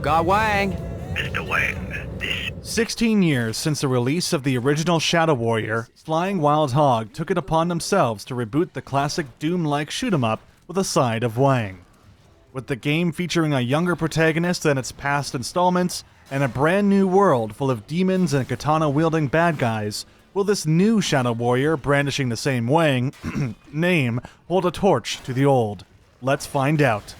got Wang. Mr. Wang, this... 16 years since the release of the original Shadow Warrior, Flying Wild Hog took it upon themselves to reboot the classic Doom-like shoot-'em-up with a side of Wang. With the game featuring a younger protagonist than its past installments, and a brand new world full of demons and katana-wielding bad guys, will this new Shadow Warrior, brandishing the same Wang name, hold a torch to the old? Let's find out.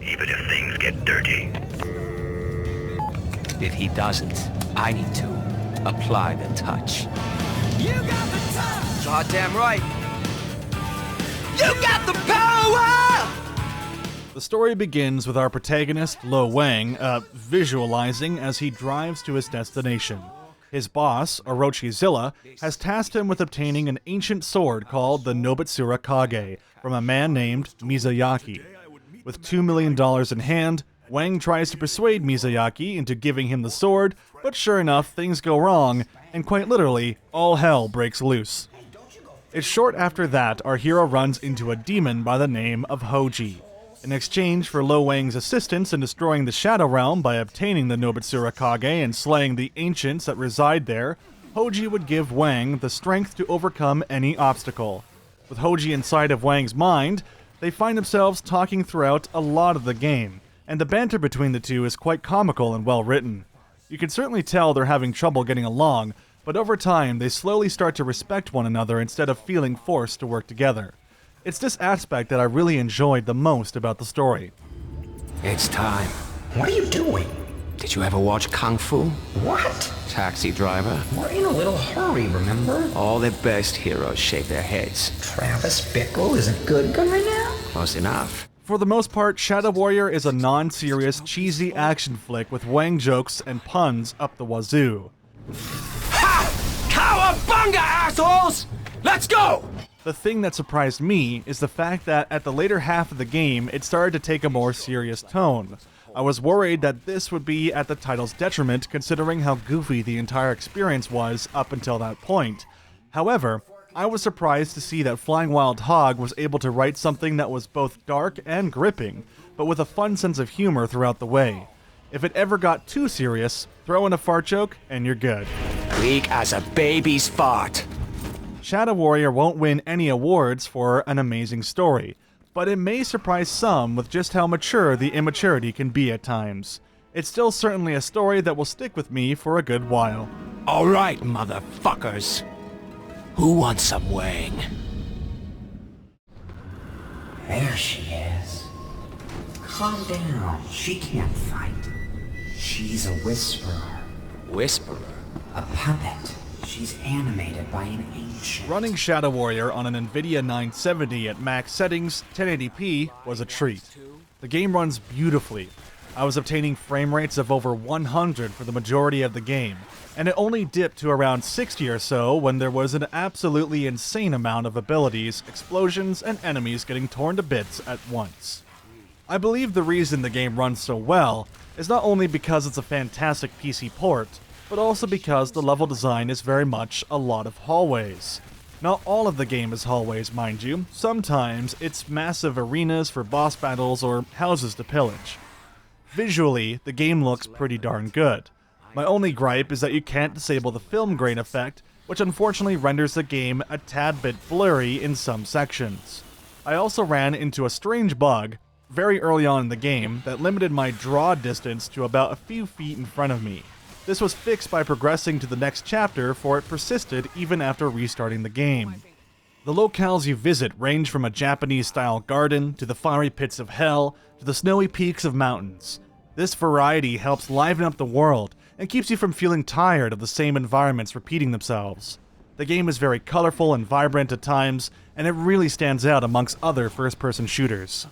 Even if things get dirty. If he doesn't, I need to apply the touch. You got the touch! Goddamn right! You got the power! The story begins with our protagonist, Lo Wang, visualizing as he drives to his destination. His boss, Orochizilla, has tasked him with obtaining an ancient sword called the Nobitsura Kage from a man named Mizuyaki. With $2 million in hand, Wang tries to persuade Mizuyaki into giving him the sword, but sure enough, things go wrong, and quite literally, all hell breaks loose. It's short after that our hero runs into a demon by the name of Hoji. In exchange for Lo Wang's assistance in destroying the Shadow Realm by obtaining the Nobitsura Kage and slaying the ancients that reside there, Hoji would give Wang the strength to overcome any obstacle. With Hoji inside of Wang's mind, they find themselves talking throughout a lot of the game, and the banter between the two is quite comical and well written. You can certainly tell they're having trouble getting along, but over time they slowly start to respect one another instead of feeling forced to work together. It's this aspect that I really enjoyed the most about the story. It's time. What are you doing? Did you ever watch Kung Fu? What? Taxi Driver? We're in a little hurry, remember? All the best heroes shave their heads. Travis Bickle is a good guy now? Close enough. For the most part, Shadow Warrior is a non-serious, cheesy action flick with Wang jokes and puns up the wazoo. Ha! Cowabunga, assholes! Let's go! The thing that surprised me is the fact that at the later half of the game, it started to take a more serious tone. I was worried that this would be at the title's detriment considering how goofy the entire experience was up until that point. However, I was surprised to see that Flying Wild Hog was able to write something that was both dark and gripping, but with a fun sense of humor throughout the way. If it ever got too serious, throw in a fart joke and you're good. Weak as a baby's fart. Shadow Warrior won't win any awards for an amazing story, but it may surprise some with just how mature the immaturity can be at times. It's still certainly a story that will stick with me for a good while. Alright, motherfuckers. Who wants some Wang? There she is. Calm down. She can't fight. She's a whisperer. Whisperer? A puppet. She's animated by an ancient. Running Shadow Warrior on an NVIDIA 970 at max settings, 1080p, was a treat. The game runs beautifully. I was obtaining frame rates of over 100 for the majority of the game, and it only dipped to around 60 or so when there was an absolutely insane amount of abilities, explosions, and enemies getting torn to bits at once. I believe the reason the game runs so well is not only because it's a fantastic PC port, but also because the level design is very much a lot of hallways. Not all of the game is hallways, mind you. Sometimes it's massive arenas for boss battles or houses to pillage. Visually, the game looks pretty darn good. My only gripe is that you can't disable the film grain effect, which unfortunately renders the game a tad bit blurry in some sections. I also ran into a strange bug very early on in the game that limited my draw distance to about a few feet in front of me. This was fixed by progressing to the next chapter, for it persisted even after restarting the game. The locales you visit range from a Japanese-style garden, to the fiery pits of hell, to the snowy peaks of mountains. This variety helps liven up the world, and keeps you from feeling tired of the same environments repeating themselves. The game is very colorful and vibrant at times, and it really stands out amongst other first-person shooters.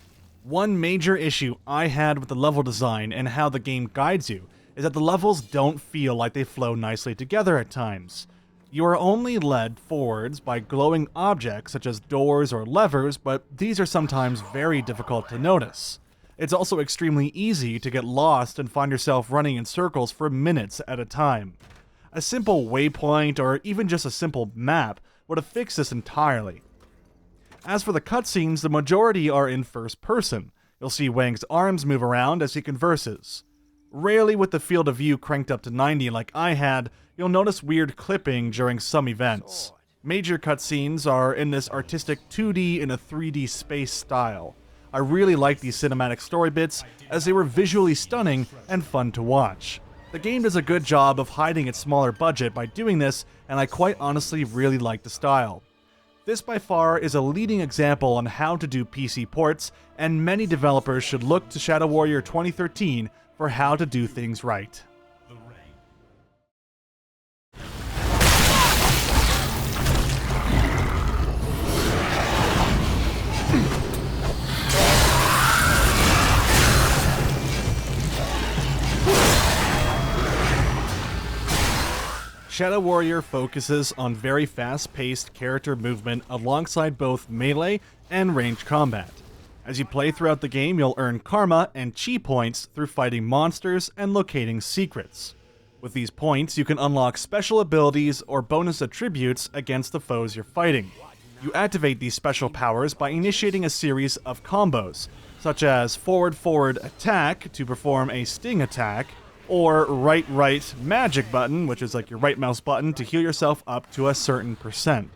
One major issue I had with the level design and how the game guides you is that the levels don't feel like they flow nicely together at times. You are only led forwards by glowing objects such as doors or levers, but these are sometimes very difficult to notice. It's also extremely easy to get lost and find yourself running in circles for minutes at a time. A simple waypoint or even just a simple map would have fixed this entirely. As for the cutscenes, the majority are in first person, You'll see Wang's arms move around as he converses. Rarely with the field of view cranked up to 90 like I had, you'll notice weird clipping during some events. Major cutscenes are in this artistic 2D in a 3D space style. I really like these cinematic story bits as they were visually stunning and fun to watch. The game does a good job of hiding its smaller budget by doing this, and I quite honestly really like the style. This by far is a leading example on how to do PC ports, and many developers should look to Shadow Warrior 2013 for how to do things right. Shadow Warrior focuses on very fast-paced character movement alongside both melee and ranged combat. As you play throughout the game, you'll earn karma and chi points through fighting monsters and locating secrets. With these points, you can unlock special abilities or bonus attributes against the foes you're fighting. You activate these special powers by initiating a series of combos, such as forward attack to perform a sting attack, or right magic button, which is like your right mouse button to heal yourself up to a certain percent.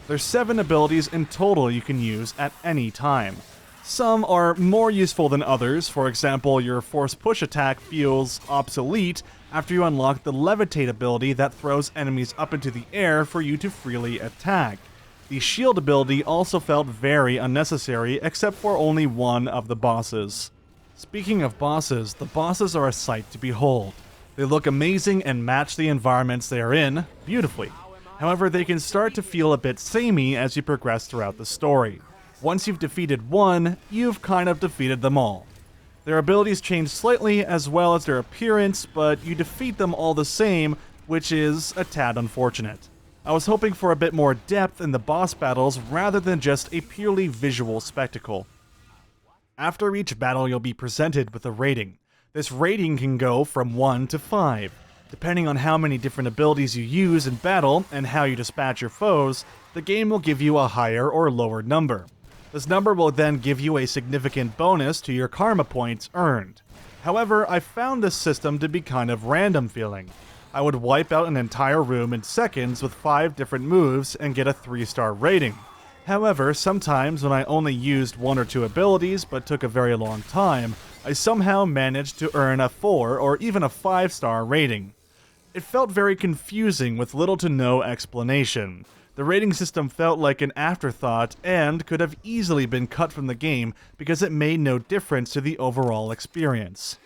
There's 7 abilities in total you can use at any time. Some are more useful than others. For example, your force push attack feels obsolete after you unlock the levitate ability that throws enemies up into the air for you to freely attack. The shield ability also felt very unnecessary except for only one of the bosses. Speaking of bosses, the bosses are a sight to behold. They look amazing and match the environments they are in beautifully. However, they can start to feel a bit samey as you progress throughout the story. Once you've defeated one, you've kind of defeated them all. Their abilities change slightly as well as their appearance, but you defeat them all the same, which is a tad unfortunate. I was hoping for a bit more depth in the boss battles rather than just a purely visual spectacle. After each battle, you'll be presented with a rating. This rating can go from 1 to 5. Depending on how many different abilities you use in battle and how you dispatch your foes, the game will give you a higher or lower number. This number will then give you a significant bonus to your karma points earned. However, I found this system to be kind of random feeling. I would wipe out an entire room in seconds with 5 different moves and get a 3-star rating. However, sometimes when I only used 1 or 2 abilities but took a very long time, I somehow managed to earn a 4 or even a 5-star rating. It felt very confusing with little to no explanation. The rating system felt like an afterthought and could have easily been cut from the game because it made no difference to the overall experience.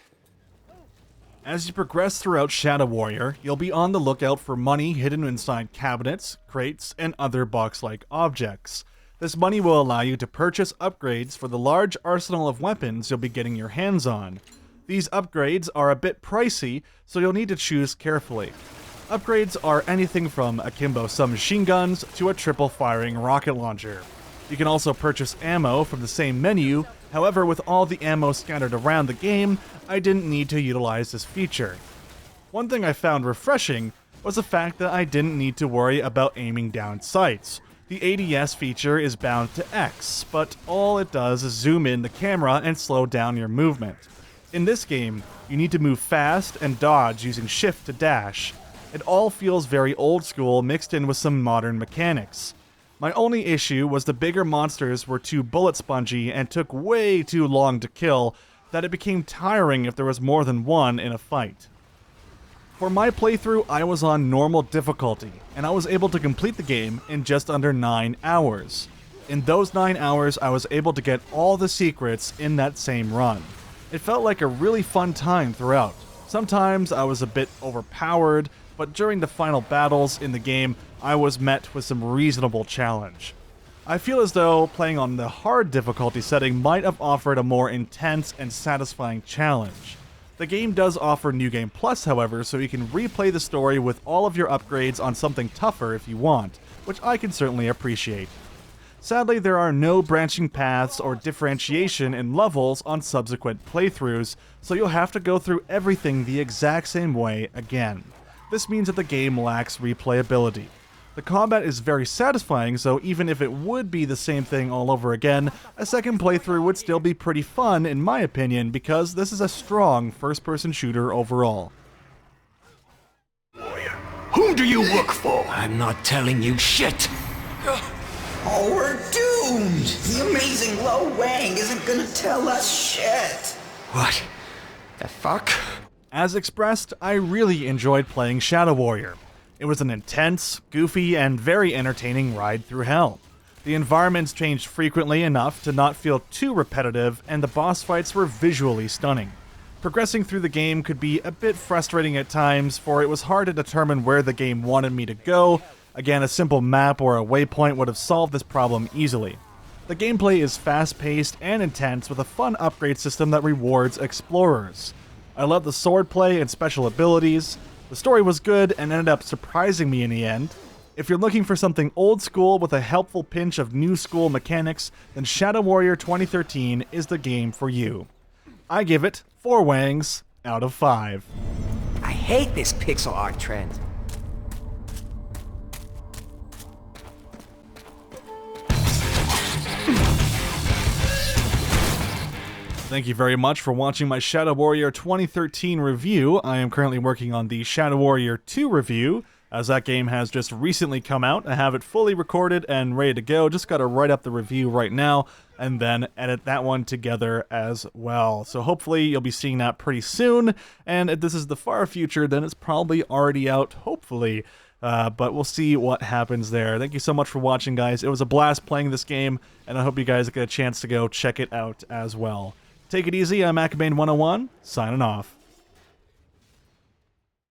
As you progress throughout Shadow Warrior, you'll be on the lookout for money hidden inside cabinets, crates, and other box-like objects. This money will allow you to purchase upgrades for the large arsenal of weapons you'll be getting your hands on. These upgrades are a bit pricey, so you'll need to choose carefully. Upgrades are anything from akimbo submachine guns to a triple-firing rocket launcher. You can also purchase ammo from the same menu, however with all the ammo scattered around the game, I didn't need to utilize this feature. One thing I found refreshing was the fact that I didn't need to worry about aiming down sights. The ADS feature is bound to X, but all it does is zoom in the camera and slow down your movement. In this game, you need to move fast and dodge using shift to dash. It all feels very old school mixed in with some modern mechanics. My only issue was the bigger monsters were too bullet spongy and took way too long to kill, that it became tiring if there was more than one in a fight. For my playthrough, I was on normal difficulty, and I was able to complete the game in just under 9 hours. In those 9 hours, I was able to get all the secrets in that same run. It felt like a really fun time throughout. Sometimes I was a bit overpowered, but during the final battles in the game, I was met with some reasonable challenge. I feel as though playing on the hard difficulty setting might have offered a more intense and satisfying challenge. The game does offer New Game Plus, however, so you can replay the story with all of your upgrades on something tougher if you want, which I can certainly appreciate. Sadly, there are no branching paths or differentiation in levels on subsequent playthroughs, so you'll have to go through everything the exact same way again. This means that the game lacks replayability. The combat is very satisfying, so even if it would be the same thing all over again, a second playthrough would still be pretty fun in my opinion because this is a strong first-person shooter overall. Whom do you work for? I'm not telling you shit. Oh, we're doomed! The amazing Lo Wang isn't gonna tell us shit! What the fuck? As expressed, I really enjoyed playing Shadow Warrior. It was an intense, goofy, and very entertaining ride through hell. The environments changed frequently enough to not feel too repetitive, and the boss fights were visually stunning. Progressing through the game could be a bit frustrating at times, for it was hard to determine where the game wanted me to go. Again, a simple map or a waypoint would have solved this problem easily. The gameplay is fast-paced and intense with a fun upgrade system that rewards explorers. I love the swordplay and special abilities. The story was good and ended up surprising me in the end. If you're looking for something old school with a helpful pinch of new school mechanics, then Shadow Warrior 2013 is the game for you. I give it 4 wangs out of 5. I hate this pixel art trend. Thank you very much for watching my Shadow Warrior 2013 review. I am currently working on the Shadow Warrior 2 review, as that game has just recently come out. I have it fully recorded and ready to go. Just got to write up the review right now and then edit that one together as well. So hopefully you'll be seeing that pretty soon. And if this is the far future, then it's probably already out, hopefully. But we'll see what happens there. Thank you so much for watching, guys. It was a blast playing this game, and I hope you guys get a chance to go check it out as well. Take it easy. I'm Acabane101, signing off.